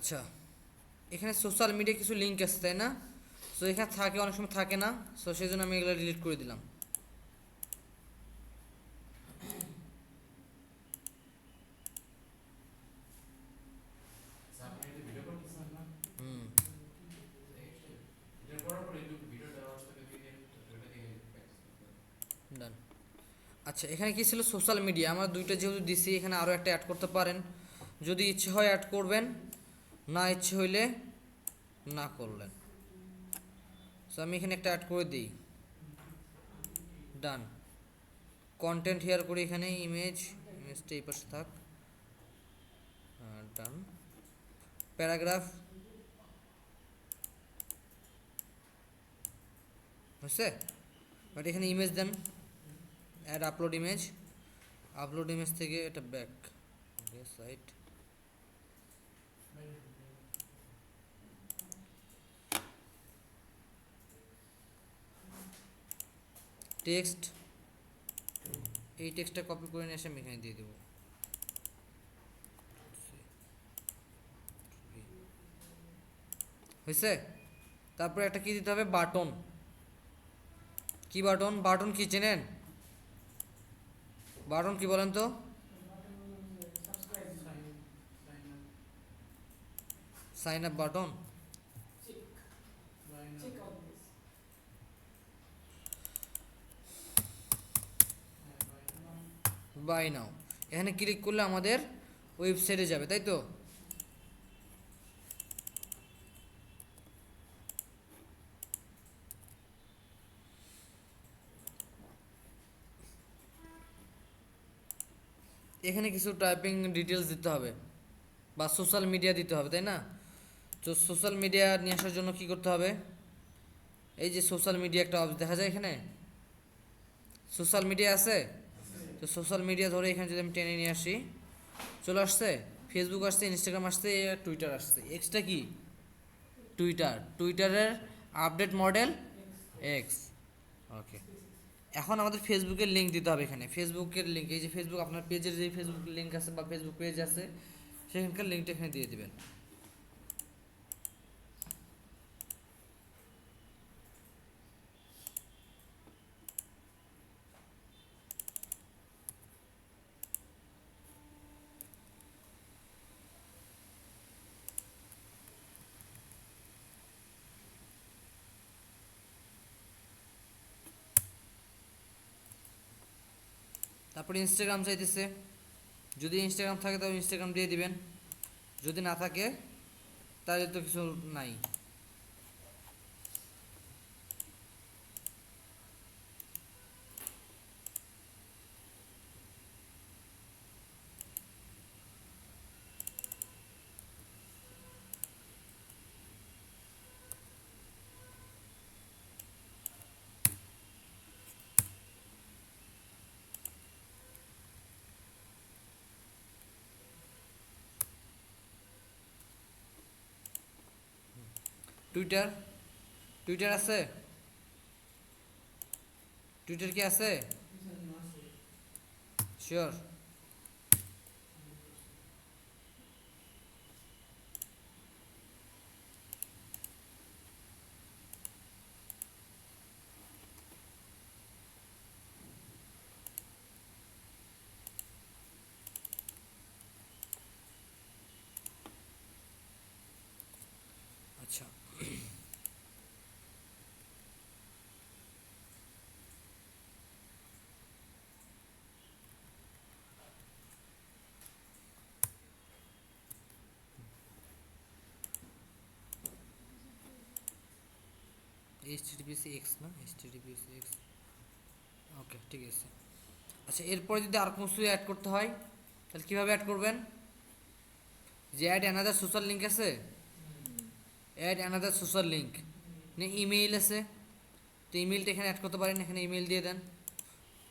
আচ্ছা, এখানে social media কিছু লিঙ্ক আছে তাই না? সো এখানে থাকে, অনেক সময় থাকে না। সো সেই জন্য আমি এগুলো ডিলিট করে দিলাম। হুম, ডান। আচ্ছা, এখানে কি ছিল? Social media. আমরা দুইটা যেহেতু দিছি, এখানে আরও একটা অ্যাড করতে পারেন। যদি ইচ্ছে হয় অ্যাড করবেন, না ইচ্ছে হইলে না করলেন। সো আমি এখানে একটা অ্যাড করে দিই। ডান। কন্টেন্ট হেয়ার করি, এখানে ইমেজটা এই পাশে থাক। ডান। প্যারাগ্রাফ হয়েছে, বাট এখানে ইমেজ দেন। Add upload image. Upload image থেকে এটা ব্যাক সাইট। টেক্সট, এই টেক্সটটা কপি করে নিয়ে এসে আমি এখানে দিয়ে দেবো। হয়েছে। তারপরে একটা কি দিতে হবে? বাটন। কি বাটন? বাটন কি চেনেন? বাটন কি বলেন তো? Sign up button. Buy now. এখানে ক্লিক করলে আমাদের ওয়েবসাইটে যাবে, তাই তো? এখানে কিছু টাইপিং ডিটেলস দিতে হবে বা সোশ্যাল মিডিয়া দিতে হবে, তাই না? তো সোশ্যাল মিডিয়া নিয়ে আসার জন্য কি করতে হবে? এই যে সোশ্যাল মিডিয়া একটা দেখা যায় এখানে, সোশ্যাল মিডিয়া আছে। তো সোশ্যাল মিডিয়া ধরে এখানে যদি আমি টেনে নিয়ে আসি, চলে আসছে। ফেসবুক আসছে, ইনস্টাগ্রাম আসছে, টুইটার আসছে। এক্সটা কি? টুইটার। টুইটারের আপডেট মডেল এক্স। ওকে। এখন আমাদের ফেসবুকের লিঙ্ক দিতে হবে এখানে। ফেসবুকের লিঙ্ক, এই যে ফেসবুক, আপনার পেজের যে ফেসবুক লিঙ্ক আছে বা ফেসবুক পেজ আছে, সেখানকার লিঙ্কটা এখানে দিয়ে দিবেন। তারপরে ইনস্টাগ্রাম চাইতেছে। যদি ইনস্টাগ্রাম থাকে তাহলে ইনস্টাগ্রাম দিয়ে দিবেন, যদি না থাকে তাহলে তো কিছু নাই। টুইটার, টুইটার আছে? টুইটার কি আছে? শিওর? আচ্ছা, এইচটিটিপিসি এক্স না, এইচটিটিপিসি এক্স। ওকে, ঠিক আছে। আচ্ছা, এরপরে যদি আর কোনো কিছু অ্যাড করতে হয় তাহলে কীভাবে অ্যাড করবেন? যে অ্যাড অ্যানাদার সোশ্যাল লিঙ্ক আছে, add another social link, email আছে। তো ইমেলটা এখানে অ্যাড করতে পারেন। এখানে ইমেল দিয়ে দেন,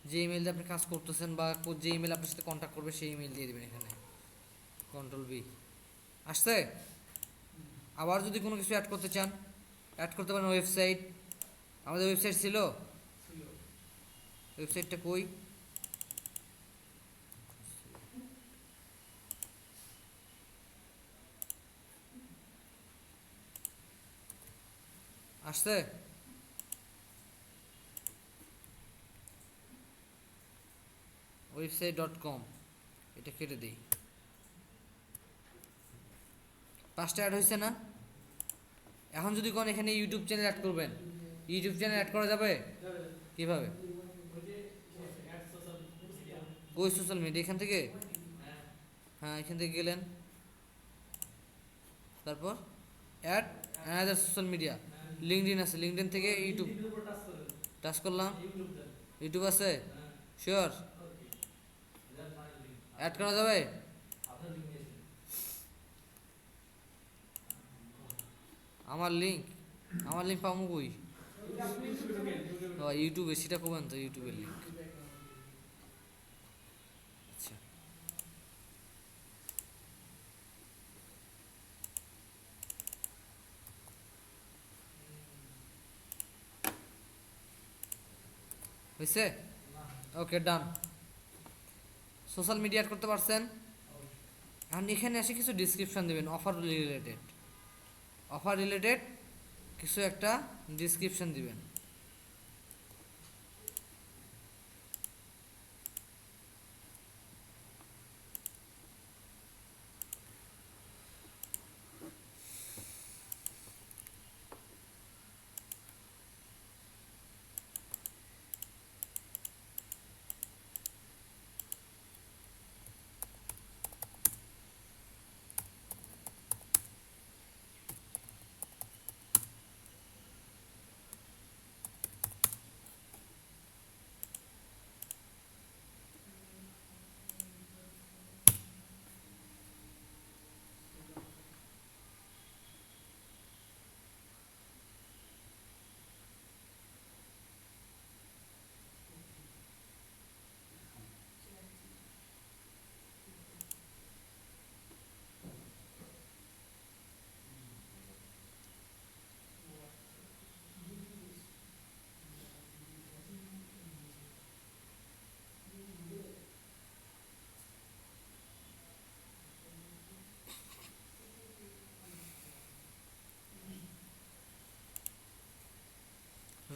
যে ইমেল দিয়ে আপনি কাজ করতেছেন বা যে ইমেল আপনার সাথে কন্ট্যাক্ট করবে সেই ইমেল দিয়ে দেবেন এখানে। Control B. আসছে। আবার যদি কোনো কিছু অ্যাড করতে চান, অ্যাড করতে পারেন ওয়েবসাইট। আমাদের ওয়েবসাইট ছিল, ওয়েবসাইটটা কই? আসছে? website.com এটা কেটে দিই। 5টা অ্যাড হয়েছে না? এখন যদি কোন এখানে ইউটিউব চ্যানেল অ্যাড করবেন, ইউটিউব চ্যানেল অ্যাড করা যাবে কিভাবে? ওই সোশ্যাল মিডিয়া এখান থেকে, হ্যাঁ এখান থেকে গেলেন, তারপর add another social media, LinkedIn আছে, লিঙ্কডইন থেকে ইউটিউব টাচ করলাম, ইউটিউব আছে, শিওর অ্যাড করা যাবে? আমার লিঙ্ক, আমার লিঙ্ক পাবো কই? ইউটিউবে সেটা করবেন তো, ইউটিউবের লিঙ্ক। আচ্ছা হয়েছে, ওকে ডান। সোশ্যাল মিডিয়া অ্যাড করতে পারছেন। এখন এখানে এসে কিছু ডিসক্রিপশন দেবেন, অফার রিলেটেড, অফার রিলেটেড কিছু একটা ডিসক্রিপশন দিবেন।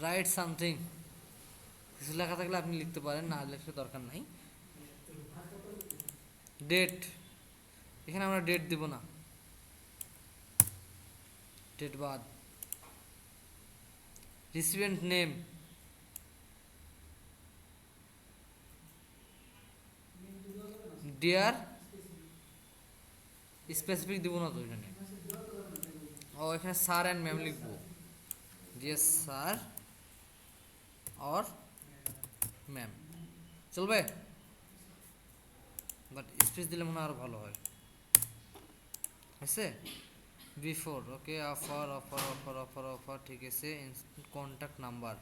রাইট সামথিং, কিছু লেখা থাকলে আপনি লিখতে পারেন, না লিখতে দরকার নাই। ডেট, এখানে আমরা ডেট দিব না, ডেট বাদ। রিসিপিয়েন্ট নেম, ডিয়ার, স্পেসিফিক দিব না তো এখানে। ও এখানে স্যার অ্যান্ড ম্যাম লিখবো, ডিয়ার স্যার অর ম্যাম, চলবে? বাট স্পেস দিলে মনে হয় আরো ভালো হয়। হয়েছে? Before, okay, offer offer offer offer offer, ঠিক আছে। কন্ট্যাক্ট নাম্বার,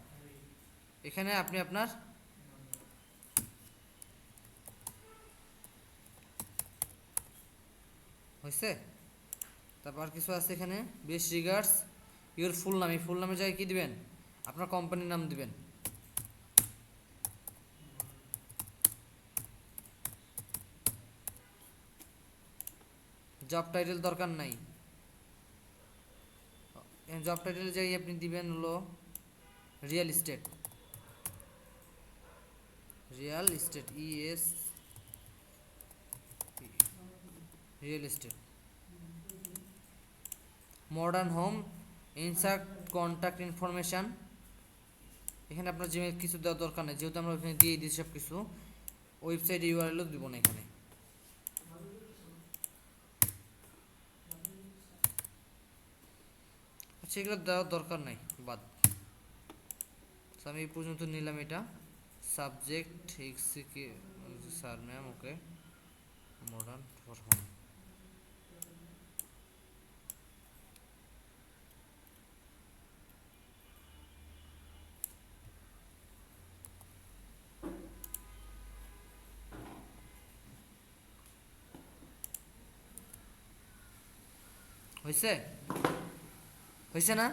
এখানে আপনি আপনার হয়েছে। তারপর কিছু আছে এখানে, বেস্ট রিগার্ডস, ইওর ফুল নাম, এই ফুল নামে জায়গায় কী দিবেন? আপনার কোম্পানির নাম দিবেন। জব টাইটেল দরকার নাই, জব টাইটেলে যাই আপনি দিবেন হলো real estate, real estate, ES, real estate. Modern home, insert contact information, এখানে আপনার যে কিছু দেওয়ার দরকার নেই, যেহেতু আমরা ওখানে দিয়ে দিই সব কিছু। ওয়েবসাইট ইউআরএলও দিব না এখানে। আচ্ছা এগুলো দেওয়ার দরকার নাই, বাদ। আমি এই পর্যন্ত নিলাম এটা। সাবজেক্ট এক্সিকে, sir ma'am, okay, modern for home. হয়েছে? হয়েছে না?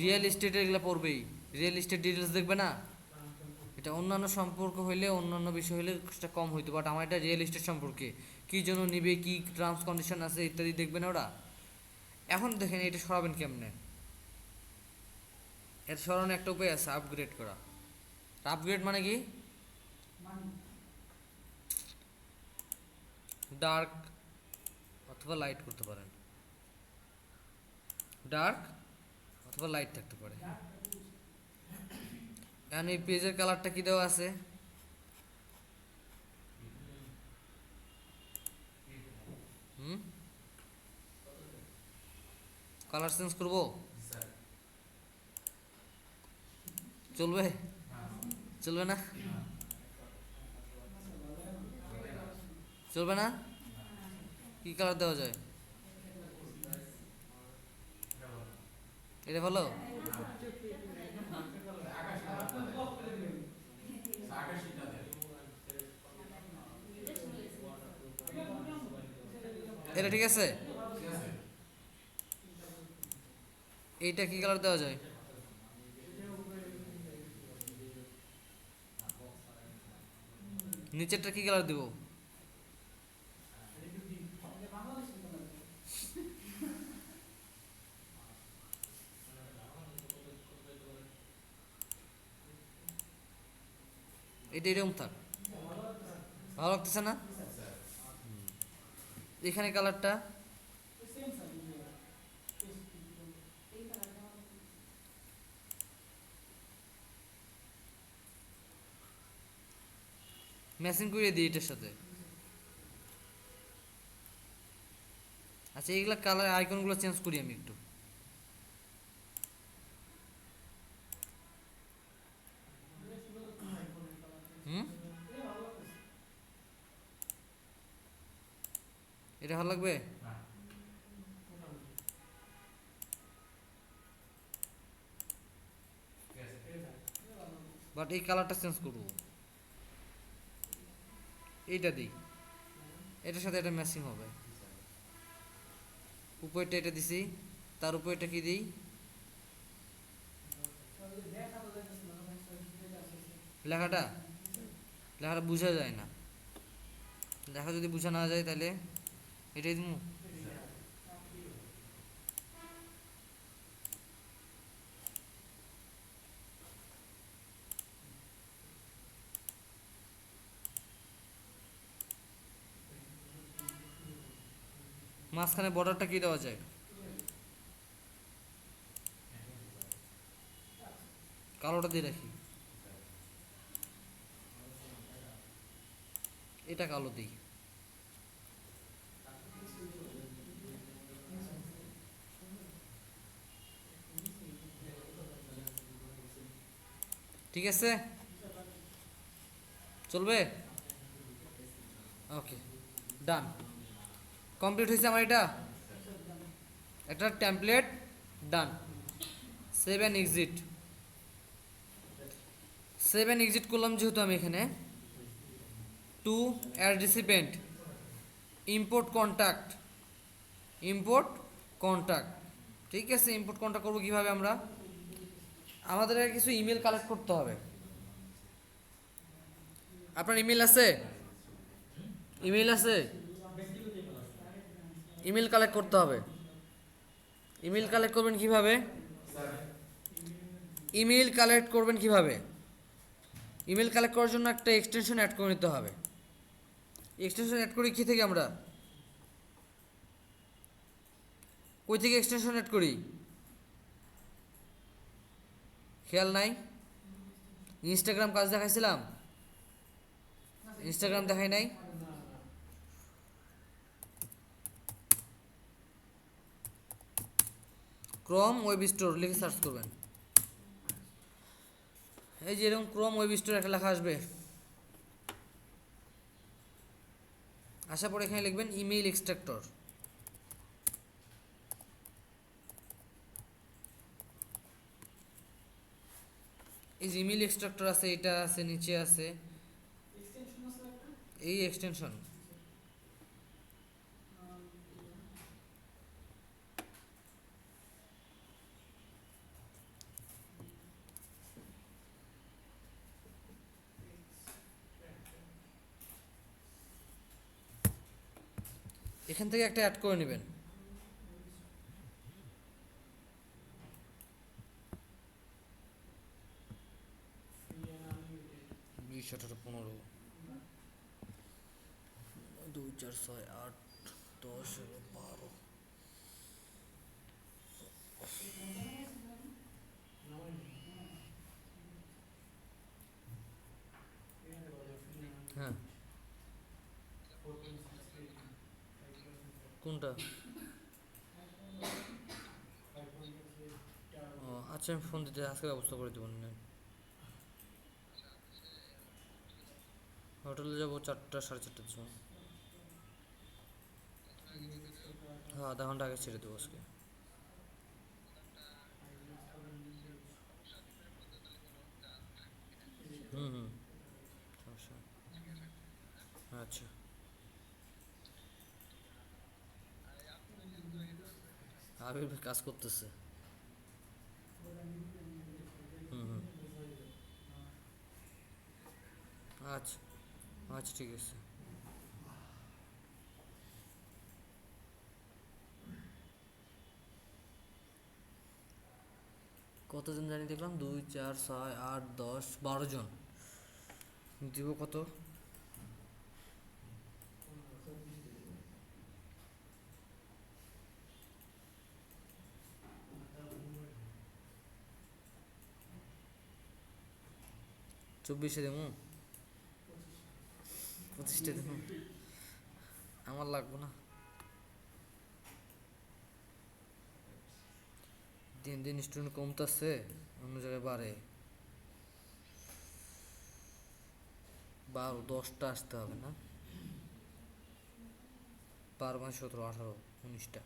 রিয়েল এস্টেটের এগুলো পড়বেই, রিয়েল এস্টেট ডিটেলস দেখবে না। এটা অন্যান্য সম্পর্ক হইলে, অন্যান্য বিষয় হইলে সেটা কম হইতো, বাট আমার এটা রিয়েল এস্টেট সম্পর্কে কী জন্য নিবে, কী টার্মস কন্ডিশন আছে ইত্যাদি দেখবে না ওরা। এখন দেখেন এটা সরাবেন কেমনে। এর সরানোর একটা উপায় আছে, আপগ্রেড করা। আপগ্রেড মানে কি, ডার্ক অথবা লাইট করতে পারেন, ডার্ক অথবা লাইট থাকতে পারে। এখন এই পেজের কালারটা কি দেওয়া আছে, কালার চেঞ্জ করবো, চলবে? চলবে না? চলবে না? কি কালার দেওয়া যায়? এটা ভালো? এটা ঠিক আছে? এইটা কি কালার দেওয়া যায়? নিচেরটা কি কালার দেব? এটা এরকম থাক, ভালো লাগতেছে না? এখানে কালারটা ম্যাচিং করে দিই এটার সাথে। আচ্ছা এইগুলা কালার আইকনগুলো চেঞ্জ করি আমি একটু। এটা ভালো লাগবে? বাট এই কালারটা চেঞ্জ করবো, এইটা দিই, এটার সাথে এটা ম্যাচিং হবে। উপরটা এটা দিছি, তার উপর এটা কি দিই, লেখাটা লেখাটা বোঝা যায় না। লেখা যদি বোঝা না যায় তাহলে এটাই দিব। মাঝখানে বর্ডারটা কি দেওয়া যায়, কালোটা দিয়ে রাখি, এটা কালো দিই। ঠিক আছে, চলবে? ওকে, ডান, কমপ্লিট হয়েছে আমার এটা একটা template. Done, save and exit. Save and exit করলাম যেহেতু আমি এখানে, to add recipient, import contact, import contact. ঠিক আছে, ইম্পোর্ট কন্ট্যাক্ট করবো কীভাবে আমরা, আমাদের কিছু ইমেল কালেক্ট করতে হবে। আপনার ইমেল আছে? ইমেল আছে? ইমেল কালেক্ট করতে হবে। ইমেল কালেক্ট করবেন কিভাবে? ইমেল কালেক্ট করবেন কিভাবে? ইমেল কালেক্ট করার জন্য একটা এক্সটেনশন অ্যাড করে নিতে হবে। এক্সটেনশন অ্যাড করি কি থেকে আমরা, কই থেকে এক্সটেনশন অ্যাড করি খেয়াল নাই? ইনস্টাগ্রাম কাজ দেখাইছিলাম, ইনস্টাগ্রাম দেখাই নাই? ক্রোম ওয়েব স্টোর লিখে সার্চ করবেন, এই যে এরকম ক্রোম ওয়েব স্টোর একটা লেখা আসবে। আসার পর এখানে লিখবেন ইমেইল এক্সট্রাক্টর। এই যে ইমেইল এক্সট্রাক্টর আছে, এটা আছে, নিচে আছে এই এক্সটেনশন। এখান থেকে একটা অ্যাড করে নেবেন। বিশ 18 15 2 4 6 8 10 12। হ্যাঁ, কোনটা? ও আচ্ছা, আমি ফোন দিতে আজকে ব্যবস্থা করে দেবো না। হোটেলে যাবো 4টা 4:30টার সময়। হ্যাঁ, আধা ঘন্টা আগে ছেড়ে দেবো আজকে। হুম হুম, সমস্যা নেই। আচ্ছা, আবির ভাই কাজ করতেছে। হুম হুম, আচ্ছা আচ্ছা, ঠিক আছে। কতজন জানি দেখলাম, 2 4 6 8 10 12 জন। দিব কত? চব্বিশে দেবো, 25টা দেবো। আমার লাগবো না। দিন দিন স্টুডেন্ট কমতেছে, অন্য জায়গায় বাড়ে। 12 10টা আসতে হবে না? 12 5 17 18 19টা।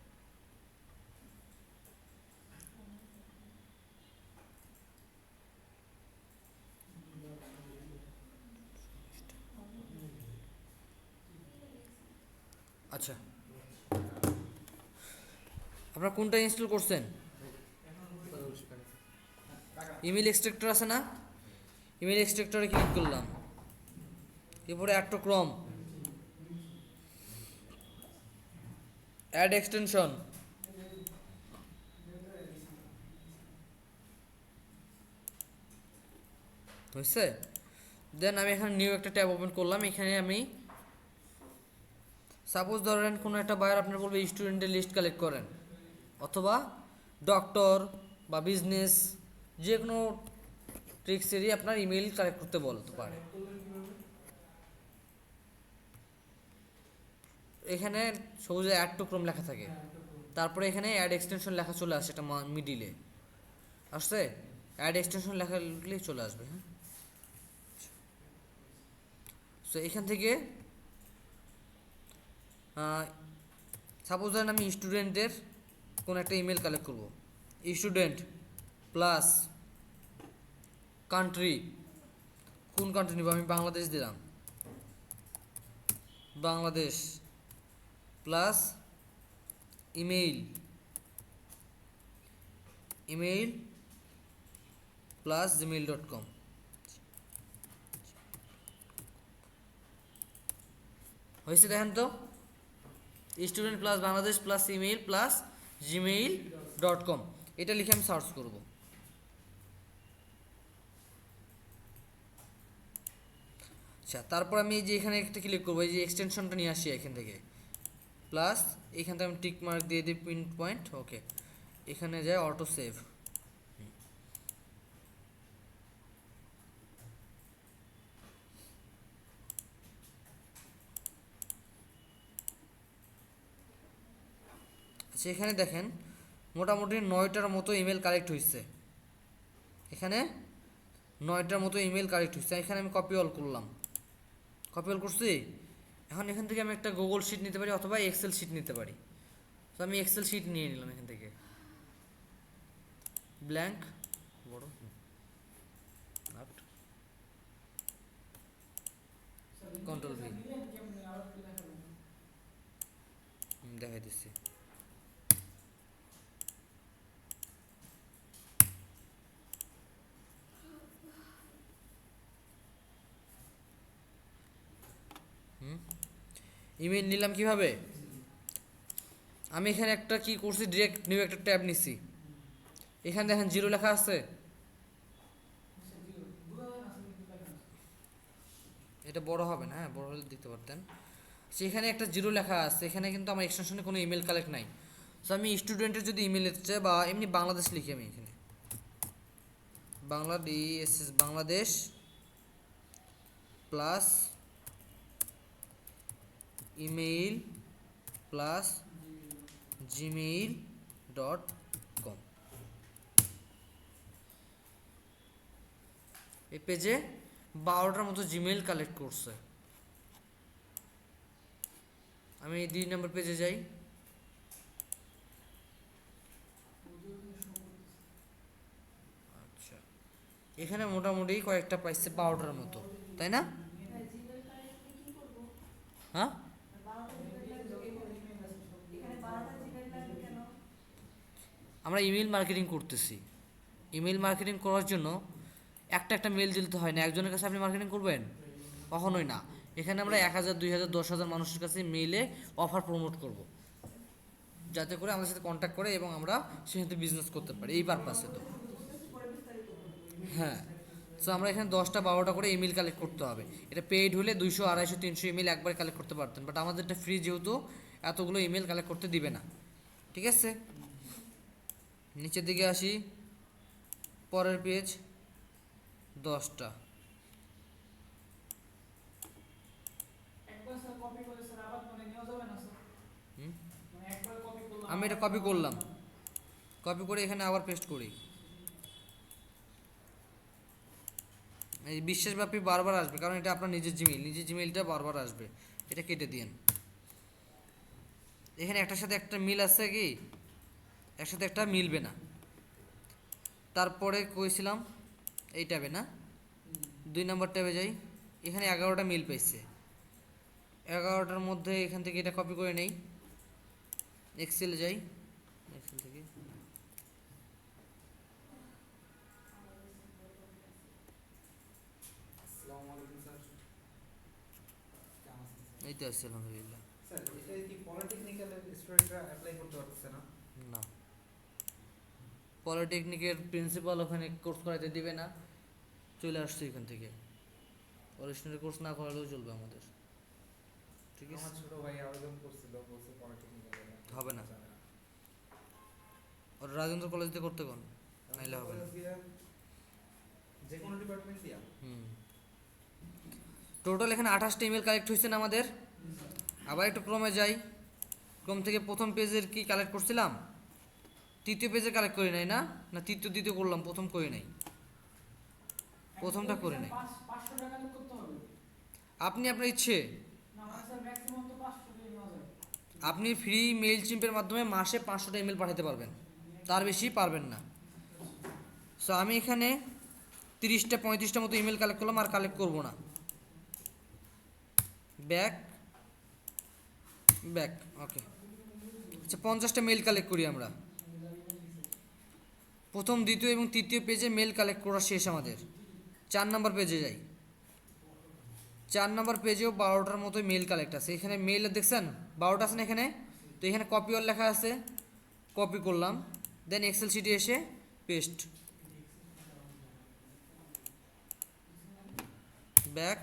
আচ্ছা, আপনারা কোনটা ইনস্টল করছেন? ইমেল এক্সট্রাক্টর আছে না? ইমেল এক্সট্রাক্টরে ক্লিক করলাম, এরপরে add to Chrome, add extension. হয়েছে? দেন আমি এখানে নিউ একটা ট্যাব ওপেন করলাম। এখানে আমি সাপোজ ধরেন কোনো একটা বায়ার আপনার বলবে স্টুডেন্টের লিস্ট কালেক্ট করেন, অথবা ডক্টর বা বিজনেস, যে কোনো ট্রিক্সেরই আপনার ইমেল কালেক্ট করতে বলতে পারে। এখানে সহজে অ্যাড টু ক্রোম লেখা থাকে, তারপরে এখানে অ্যাড এক্সটেনশন লেখা চলে আসে, এটা মিডিলে আসছে। অ্যাড এক্সটেনশন লেখা লিখলেই চলে আসবে। হ্যাঁ, সো এখান থেকে সাপোজ ধরেন আমি স্টুডেন্টের কোনো একটা ইমেল কালেক্ট করব, স্টুডেন্ট প্লাস কান্ট্রি, কোন কান্ট্রি নিব, আমি বাংলাদেশ দিলাম, Bangladesh plus email, email plus gmail.com। হয়েছে দেখেন তো, student plus Bangladesh plus email plus gmail.com, এটা লিখে আমি সার্চ করব। আচ্ছা, তারপর আমি এই যে এখানে একটা ক্লিক করবো, এই যে এক্সটেনশনটা নিয়ে আসি এখান থেকে, প্লাস এখান থেকে আমি টিক মার্ক দিয়ে দিই, পিন পয়েন্ট, ওকে। এখানে যায় অটো সেভ। আচ্ছা, এখানে দেখেন মোটামুটি 9টার মতো ইমেল কালেক্ট হয়েছে। এখানে 9টার মতো ইমেল কালেক্ট হয়েছে। এখানে আমি কপি অল করলাম, কপি অল করছি। এখন এখান থেকে আমি একটা গুগল শিট নিতে পারি অথবা এক্সেল শিট নিতে পারি। তো আমি এক্সেল শিট নিয়ে নিলাম এখান থেকে, ব্ল্যাঙ্ক, বড় কন্ট্রোল ভি, দেখাই দিচ্ছি। ইমেল নিলাম কিভাবে? আমি এখানে একটা কি করছি, ডিরেক্ট নিউ একটা ট্যাব নিছি। এখানে দেখেন জিরো লেখা আছে, এটা বড় হবে না, হ্যাঁ বড় হলে দিতে পারতেন। সেখানে একটা জিরো লেখা আছে, এখানে কিন্তু আমার এক্সটেনশনে কোনো ইমেল কালেক্ট নাই। সো আমি স্টুডেন্টের যদি ইমেল দিতে চাই বা এমনি বাংলাদেশ লিখি, আমি এখানে Bangladesh plus email plus gmail.com, এই পেজে 12টার মতো জিমেইল কালেক্ট করছে। আমি 2 নম্বর পেজে যাই। আচ্ছা, এখানে মোটামুটি কয়েকটা পাইছে 12টার মতো, তাই না? হ্যাঁ, আমরা ইমেল মার্কেটিং করতেছি। ইমেল মার্কেটিং করার জন্য একটা একটা মেল দিতে হয় না, একজনের কাছে আপনি মার্কেটিং করবেন কখনোই না। এখানে আমরা 1000, 2000, 10,000 মানুষের কাছে মেইলে অফার প্রমোট করব, যাতে করে আমাদের সাথে কন্ট্যাক্ট করে এবং আমরা সেখান থেকে বিজনেস করতে পারি, এই পারপাসে তো। হ্যাঁ, সো আমরা এখানে 10টা 12টা করে ইমেল কালেক্ট করতে হবে। এটা পেইড হলে 200, 250, 300 ইমেল একবার কালেক্ট করতে পারতেন, বাট আমাদের এটা ফ্রি, যেহেতু এতগুলো ইমেল কালেক্ট করতে দিবে না। ঠিক আছে, নিচের দিকে আসি, পরের পেজ 10টা। আমি এটা কপি করলাম, কপি করে এখানে আবার পেস্ট করি। এই বিশ্বাসব্যাপী বারবার আসবে, কারণ এটা আপনার নিজের জিমেইলটা বারবার আসবে। এটা কেটে দিন। এখানে একটার সাথে একটা মিল আছে কি, একসাথে একটা মিলবে না। তারপরে কইছিলাম এই ট্যাবে না, 2 নম্বর ট্যাবে যাই। এখানে 11টা মিল পাইছে। 11টার মধ্যে এখান থেকে এটা কপি করে নেই, এক্সেলে যাই, এক্সেল থেকে এই তো আছে, আলহামদুলিল্লাহ। স্যার এটা কি পলিটেকনিক্যালের স্টুডেন্টরা অ্যাপ্লাই করতে পারতেছে না? না, পলিটেকনিকের প্রিন্সিপাল ওখানে কোর্স করাইতে দিবে না, চলে আসছে এখান থেকে। পলিটেকনিকের কোর্স না করালেও চলবে আমাদের। ঠিক আমার আছে, ছোট ভাই আবেদন করছিল, বলছে পলিটেকনিক্যালে হবে না। ওর রাজেন্দ্র কলেজ দিয়ে করতে কোন, নাইলে হবে না। যে কোনো ডিপার্টমেন্ট দিয়া। টোটাল এখানে 28টা ইমেল কালেক্ট হয়েছে না আমাদের। আবার একটু ক্রমে যাই, ক্রম থেকে প্রথম পেজের কি কালেক্ট করছিলাম, তৃতীয় পেজে কালেক্ট করি নাই না, না তৃতীয় দ্বিতীয় করলাম, প্রথম করি নাই, প্রথমটা করি নাই। আপনি আপনার ইচ্ছে, আপনি ফ্রি মেইল চিম্পের মাধ্যমে মাসে 500টা ইমেল পাঠাতে পারবেন, তার বেশি পারবেন না। সো আমি এখানে 30টা 35টা মতো ইমেল কালেক্ট করলাম, আর কালেক্ট করবো না। ব্যাক ব্যাক, ওকে। আচ্ছা, 50টা মেল কালেক্ট করি আমরা। প্রথম, দ্বিতীয় এবং তৃতীয় পেজে মেল কালেক্ট করা শেষ আমাদের। 4 নম্বর পেজে যাই। 4 নম্বর পেজেও 12টার মতো মেল কালেক্ট আছে। এখানে মেল দেখছেন 12টা আছে না এখানে, তো এখানে কপি অল লেখা আছে, কপি করলাম, দেন এক্সেল শিটে এসে পেস্ট, ব্যাক।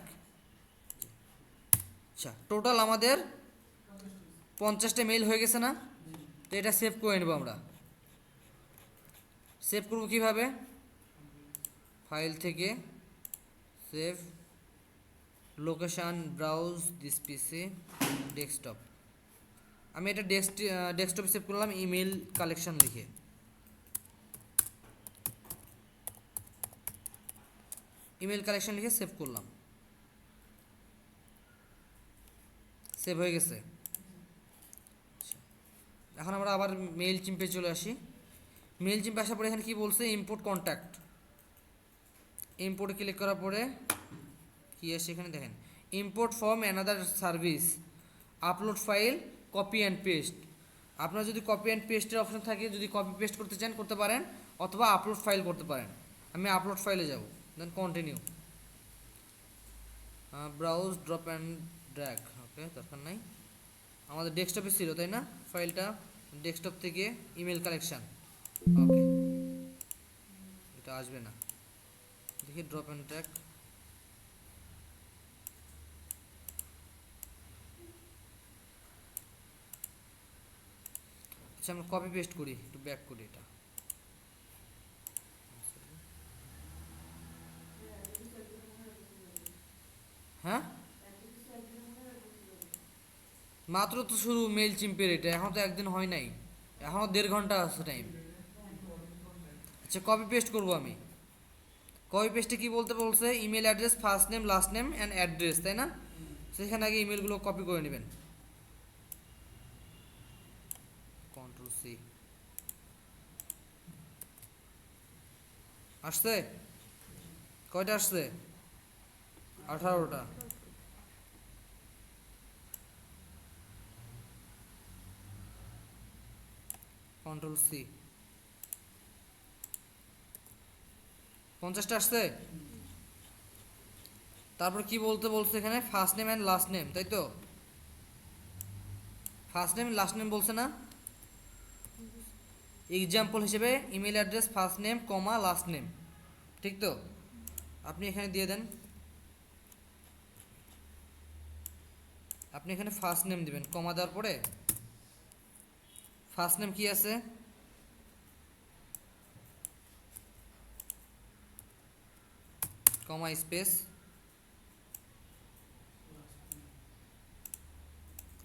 আচ্ছা, টোটাল আমাদের 50টা মেল হয়ে গেছে না, তো এটা সেভ করে নেব আমরা। সেভ করব কিভাবে, ফাইল থেকে save, location browse this PC, desktop. আমি এটা ডেস্কটপে সেভ করলাম, ইমেল কালেকশন লিখে। ইমেল কালেকশন লিখে সেভ করলাম, সেভ হয়ে গেছে। আচ্ছা, এখন আমরা আবার মেইল চিম্পে চলে আসি। মেইল চিম্পে আসার পরে এখানে কি বলছে, ইম্পোর্ট কন্ট্যাক্ট। ইম্পোর্টে ক্লিক করার পরে কি আসে এখানে দেখেন, import from another service, upload file, copy and paste. আপনার যদি কপি অ্যান্ড পেস্টের অপশন থাকে, যদি কপি পেস্ট করতে চান করতে পারেন, অথবা আপলোড ফাইল করতে পারেন। আমি আপলোড ফাইলে যাব, then continue, browse drop and drag, okay দরকার নাই, আমাদের ডেস্কটপে ছিল তাই না ফাইলটা। ডেস্কটপ থেকে ইমেল কালেকশন, ওকে, এটা আসবে না, দেখি ড্রপ অ্যান্ড ট্র্যাক। আচ্ছা আমরা কপি পেস্ট করি, একটু ব্যাক করি এটা। হ্যাঁ মাত্র তো শুরু মেল চিম্পের, এটা এখন তো একদিন হয় নাই, এখনও 1.5 ঘন্টা আছে টাইম। আচ্ছা কপি পেস্ট করবো আমি। কপি পেস্টে কি বলতে বলছে, email address, first name, last name and address, তাই না? সেখানে আগে ইমেলগুলো কপি করে নেবেন, কন্ট্রোল সি। আসছে? কয়টা আসছে? 18টা। Control C. 50টা আসছে। তারপর কি বলতে বলছে এখানে, first name and last name, তাই তো? ফার্স্ট নেম লাস্ট নেম বলছে না? এক্সাম্পল হিসেবে ইমেল অ্যাড্রেস, ফার্স্ট নেম, কমা, লাস্ট নেম, ঠিক তো? আপনি এখানে দিয়ে দেন, আপনি এখানে ফার্স্ট নেম দিবেন, কমা দেওয়ার পরে ফার্স্ট নেম কি আছে, কমা স্পেস,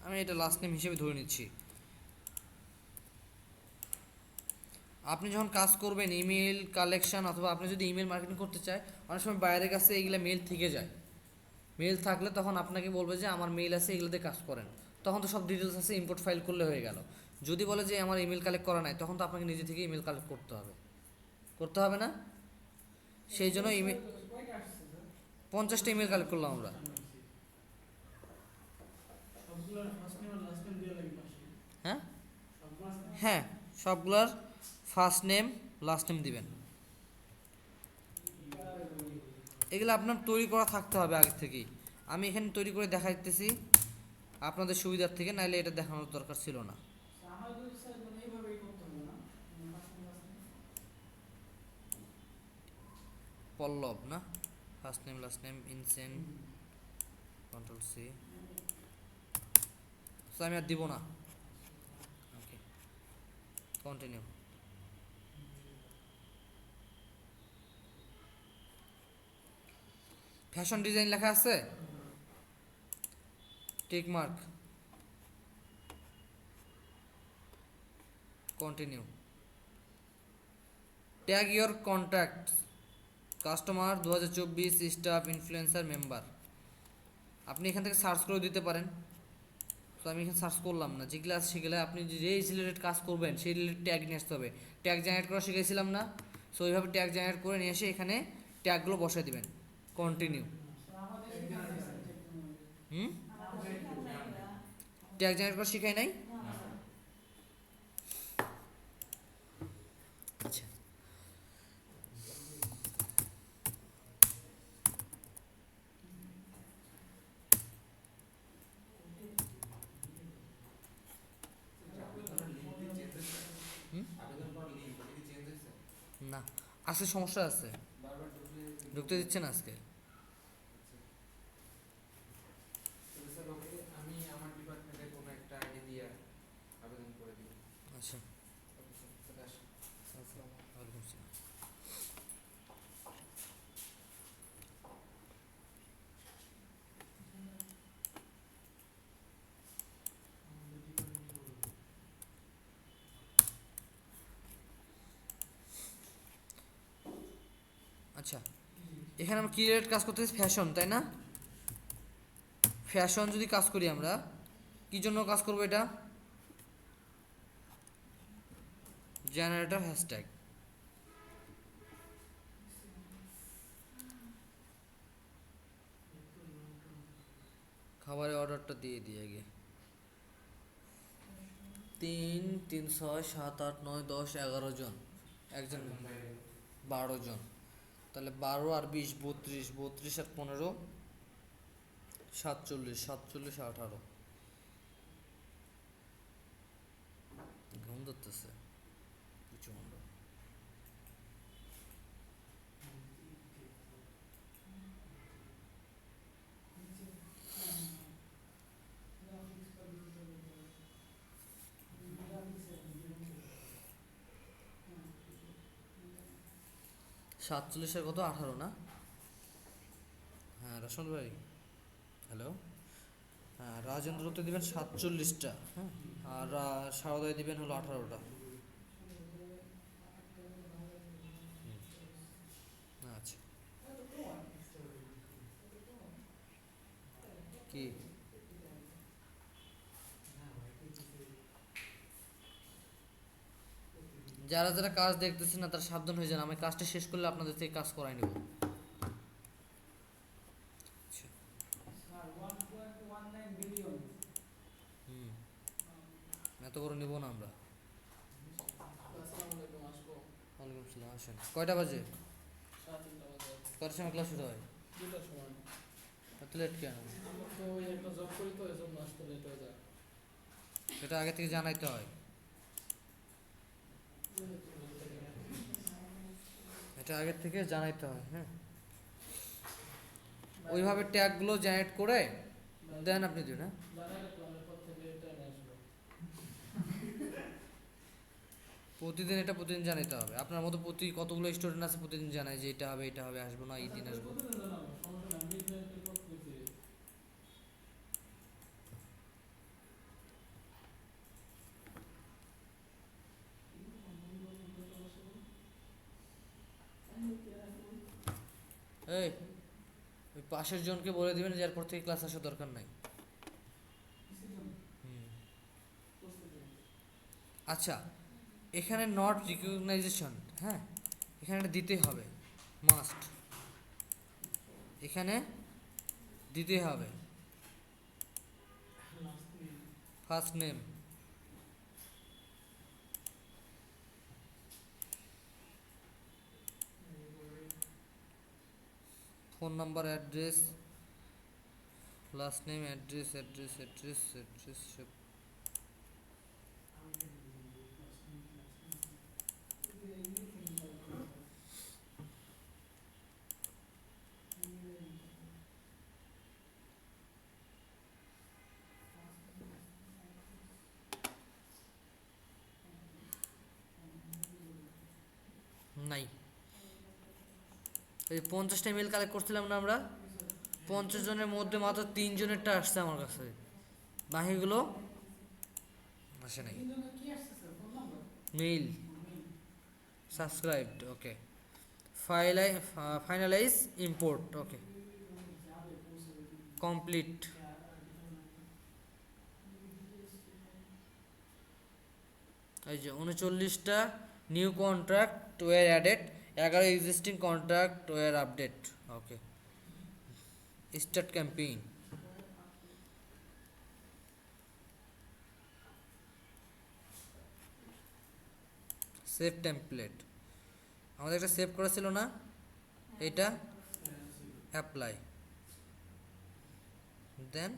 আমি এটা লাস্ট নেম হিসেবে ধরে নিচ্ছি। আপনি যখন কাজ করবেন ইমেল কালেকশন, অথবা আপনি যদি ইমেল মার্কেটিং করতে চায়, অনেক সময় বাইরের কাছে এগুলো মেল থেকে যায়, মেল থাকলে তখন আপনাকে বলবে যে আমার মেল আছে, এগুলোতে কাজ করেন, তখন তো সব ডিটেলস আছে, ইম্পোর্ট ফাইল করলে হয়ে গেল। যদি বলে যে আমার ইমেল কালেক্ট করা নাই, তখন তো আপনাকে নিজে থেকে ইমেল কালেক্ট করতে হবে, করতে হবে না? সেই জন্য ইমেল 50টা ইমেল কালেক্ট করলাম আমরা। হ্যাঁ হ্যাঁ, সবগুলার ফার্স্ট নেম লাস্ট নেম দিবেন। এগুলো আপনার তৈরি করা থাকতে হবে আগে থেকেই, আমি এখানে তৈরি করে দেখা দিতেছি আপনাদের সুবিধার থেকে, নাইলে এটা দেখানোর দরকার ছিল না। পল্লব না, ফার্স্ট নেম লাস্ট নেম ইনসেন, কন্ট্রোল সি। সো আমি আর দিব না, ওকে, কন্টিনিউ। ফ্যাশন ডিজাইন লেখা আছে, tick mark, continue. Tag your contact, customer 2024, staff, influencer, member. আপনি এখান থেকে সার্চ করে দিতে পারেন, তো আমি এখানে সার্চ করলাম না, যেগুলো আছে সেগুলো আপনি যেই রিলেটেড কাজ করবেন সেই রিলেটেড ট্যাগ নিয়ে আসতে হবে। ট্যাগ জেনারেট করা শিখেছিলাম না, সো ওইভাবে ট্যাগ জেনারেট করে নিয়ে এসে এখানে ট্যাগগুলো বসাই দিবেন, কন্টিনিউ। হুম, ট্যাগ জেনারেট করা শিখাই নাই? আচ্ছা না, আজকে সমস্যা আছে, ঢুকতে দিচ্ছে না আজকে। আমি আমার ডিপার্টমেন্টের কোনো একটা আইডি দিয়ে আবেদন করে দিই। আচ্ছা, চলে আসুন। ওয়ালাইকুম আসসালাম। আচ্ছা এখানে আমরা কি রিলেটেড কাজ করতেছি, ফ্যাশন, তাই না? ফ্যাশন যদি কাজ করি আমরা, কি জন্য কাজ করবো এটা, জেনারেটর হ্যাশট্যাগ। খাবারের অর্ডারটা দিয়ে দিই আগে, 3, 3, 6, 7, 8, 9, 10, 11 জন, একজন 12 জন, তাহলে 12 আর 20, 32, 32 আর 15, 47, 47 আর 18, ঘুম ধরতেছে প্রচন্ড। সাতচল্লিশের কত 18 না? হ্যাঁ রসন ভাই, হ্যালো। হ্যাঁ রাজেন্দ্রতে দিবেন 47টা, হ্যাঁ, আর সারদায় দিবেন হলো 18টা। আচ্ছা কি যারা যারা কাজ দেখতেছেন না তারা সাবধান হয়ে যান, আমি কাজটা শেষ করলে আপনাদের থেকে কাজ করাই নেব। আচ্ছা। Sir 1.19 billion. হুম, এত বড় নেব না আমরা। আসসালামু আলাইকুম, আসবো ওয়ালাইকুম আসসালাম, আসেন। কয়টা বাজে? 3:30 বাজে। কয়টার সময় ক্লাস শুরু হয়? 2টার সময়। এত লেট কেন? আমরা তো ওই একটা জব করি তো, এজন্য আসতে লেট হয়ে যায়। এটা আগে থেকে জানাইতে হয়, এটা আগের থেকে জানাইতে হয়, হ্যাঁ। ওইভাবে ট্যাগগুলো জেনারেট করে দেন আপনি দিন, হ্যাঁ। জানাই রাখলাম, এরপর থেকে টাইমে আসবো। প্রতিদিন এটা প্রতিদিন জানাইতে হবে। আপনার মতো প্রতি কতগুলো স্টুডেন্ট আছে প্রতিদিন জানায় যে এটা হবে এটা হবে, আসবো না এই দিন আসবো। প্রতিদিন জানাবো, সমস্যা নাই। মিডনাইটের পর থেকে এই ওই পাশের জনকে বলে দিবেন যে এরপর থেকে ক্লাস আসার দরকার নাই। হুম। আচ্ছা, এখানে নট রিকগনাইজেশন, হ্যাঁ, এখানে এটা দিতে হবে, মাস্ট, এখানে দিতে হবে first name, phone number, address, last name, address address address address সব। নাই, এই 50টা মেল কালেক্ট করছিলাম না আমরা, 50 জনের মধ্যে মাত্র 3 জনেরটা আসছে আমার কাছে, বাকিগুলো আসে নাই। তিনজনের কি আসছে sir? Phone number? Mail subscribed, okay, finalize import, okay, complete. এই যে 39টা new contract were added, 11 existing contract were update, okay, start campaign. Save template, আমাদের একটা সেভ করা ছিল না, এটা apply, then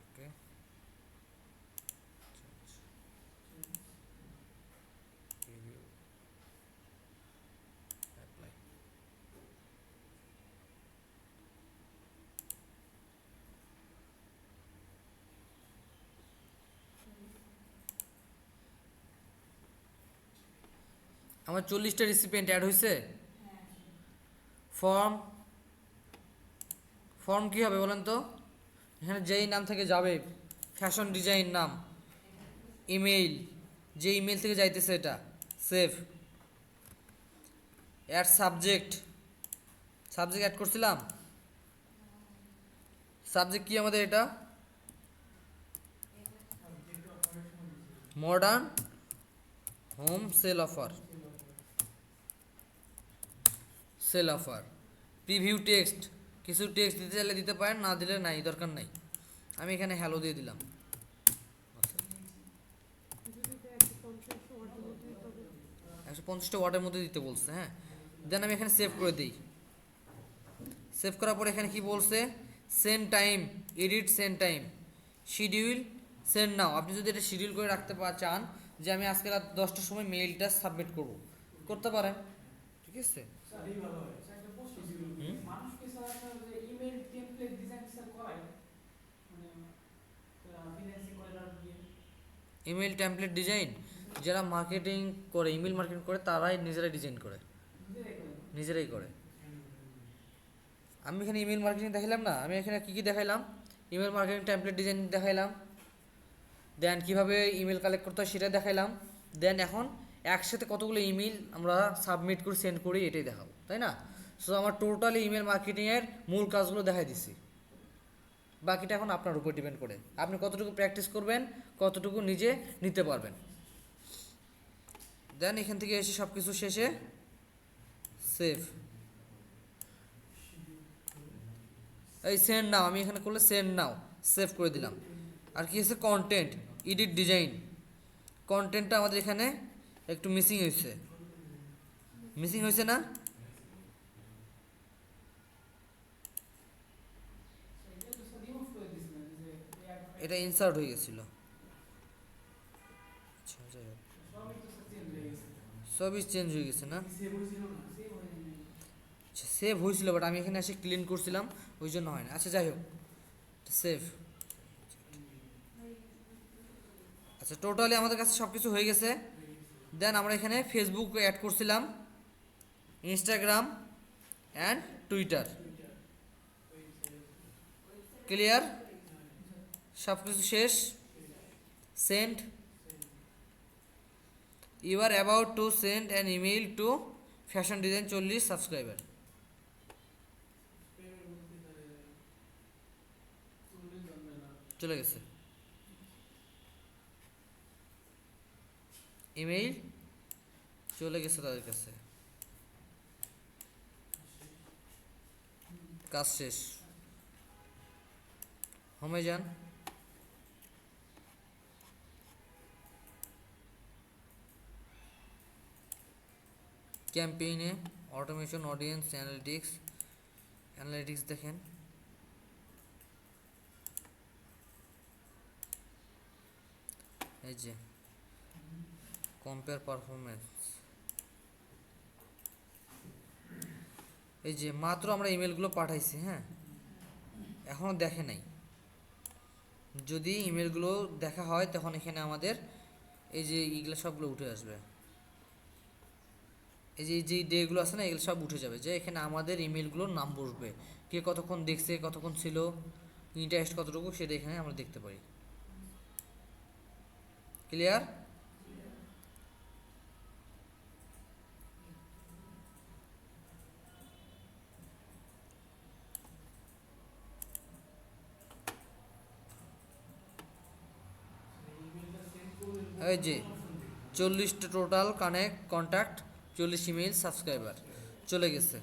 okay, review, apply. আমার 40টা রিসিপিয়েন্ট অ্যাড হয়েছে। ফর্ম, ফর্ম কী হবে বলেন তো? এখানে যেই নাম থেকে যাবে, ফ্যাশন ডিজাইন নাম, ইমেইল, যে ইমেইল থেকে যাইতেছে এটা save, add subject, subject add করছিলাম, সাবজেক্ট কি আমাদের এটা, modern home sale offer, sale offer. Preview text, কিছু টেক্সট দিতে চাইলে দিতে পারেন, না দিলে নাই, দরকার নাই। আমি এখানে হ্যালো দিয়ে দিলাম। 150টা ওয়ার্ডের মধ্যে দিতে বলছে, হ্যাঁ। দেন আমি এখানে সেভ করে দিই। সেভ করার পরে এখানে কি বলছে, send time, edit send time, schedule send now, আপনি যদি এটা শিডিউল করে রাখতে চান যে আমি আজকে রাত 10টার সময় মেইলটা সাবমিট করব, করতে পারেন, ঠিক আছে। এটাই ভালো হয়। স্যার, একটা প্রশ্ন। হুম? মানুষকে স্যার আপনার যে ইমেল টেমপ্লেট ডিজাইন স্যার করায়, মানে ফ্রিল্যান্সিং করে আর কি। ইমেল টেমপ্লেট ডিজাইন যারা মার্কেটিং করে, ইমেল মার্কেটিং করে, তারাই নিজেরাই ডিজাইন করে, নিজেরাই করে। নিজেরাই করে। আমি এখানে ইমেল মার্কেটিং দেখাইলাম না, আমি এখানে কী কী দেখাইলাম, ইমেল মার্কেটিং টেমপ্লেট ডিজাইন দেখাইলাম, দেন কীভাবে ইমেল কালেক্ট করতে হয় সেটা দেখাইলাম, দেন এখন একসাথে কতগুলো ইমেল আমরা সাবমিট করে সেন্ড করি এটাই দেখাবো, তাই না। সো আমার টোটালি ইমেল মার্কেটিংয়ের মূল কাজগুলো দেখাই দিছি, বাকিটা এখন আপনার উপর ডিপেন্ড করে আপনি কতটুকু প্র্যাকটিস করবেন, কতটুকু নিজে নিতে পারবেন। দেন এখান থেকে এসে সব কিছু শেষে সেভ, এই সেন্ড নাও, আমি এখানে করলে সেন্ড নাও, সেভ করে দিলাম। আর কি আছে, কন্টেন্ট, এডিট ডিজাইন, কন্টেন্টটা আমাদের এখানে একটু মিসিং হয়েছে, মিসিং হয়েছে না, এটা তো স্যার রিমুভ করে দিয়েছিলেন যে এটা ইনসার্ট হয়ে গেছিলো। আচ্ছা, যাই হোক, সবই তো স্যার চেঞ্জ হয়ে গেছে। সবই চেঞ্জ হয়ে গেছে না। সেভ হয়েছিল না? সেভ হয়ে যায়নি। আচ্ছা, সেভ হয়েছিল, বাট আমি এখানে এসে ক্লিন করছিলাম, ওই জন্য হয় না। আচ্ছা যাই হোক, সেভ। আচ্ছা, টোটালি আমাদের কাছে সব কিছু হয়ে গেছে। দেন আমরা এখানে ফেসবুক অ্যাড করছিলাম, ইনস্টাগ্রাম অ্যান্ড টুইটার, ক্লিয়ার, সব কিছু শেষ। Send, you are about to send an email to fashion design 40 subscriber, চল্লিশ জানবে না। চলে গেছে ইমেইল, চলে গেছে তাদের কাছে, কাজ শেষ। হোমে যান, ক্যাম্পেইনে অটোমেশন, অডিয়েন্স অ্যানালিটিক্স, অ্যানালিটিক্স দেখেন, এই যে কম্পেয়ার পারফরমেন্স, এই যে মাত্র আমরা ইমেলগুলো পাঠাইছি, হ্যাঁ, এখনও দেখে নাই। যদি ইমেলগুলো দেখা হয় তখন এখানে আমাদের এই যে এইগুলো সবগুলো উঠে আসবে, এই যে যেই ডেগুলো আছে না, এগুলো সব উঠে যাবে, যে এখানে আমাদের ইমেলগুলোর নাম বসবে, কে কতক্ষণ দেখছে, কতক্ষণ ছিল, ইন্টারেস্ট কতটুকু, সেটা এখানে আমরা দেখতে পারি। ক্লিয়ার, এই যে 40টা টোটাল কন্ট্যাক্ট, 40 ইমেল সাবস্ক্রাইবার চলে গেছে।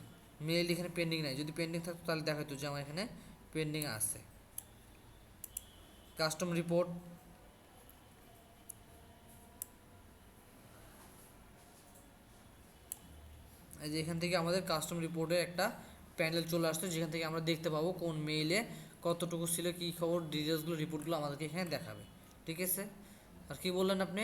মেইল এখানে পেন্ডিং নাই, যদি পেন্ডিং থাকতো তাহলে দেখাতো যে আমার এখানে পেন্ডিং আছে। কাস্টম রিপোর্ট, এই যে এখান থেকে আমাদের কাস্টম রিপোর্টের একটা প্যানেল চলে আসতো, যেখান থেকে আমরা দেখতে পাবো কোন মেইলে কতটুকু ছিল, কী খবর, ডিটেলসগুলো, রিপোর্টগুলো আমাদেরকে এখানে দেখাবে, ঠিক আছে। আর কি বললেন আপনি?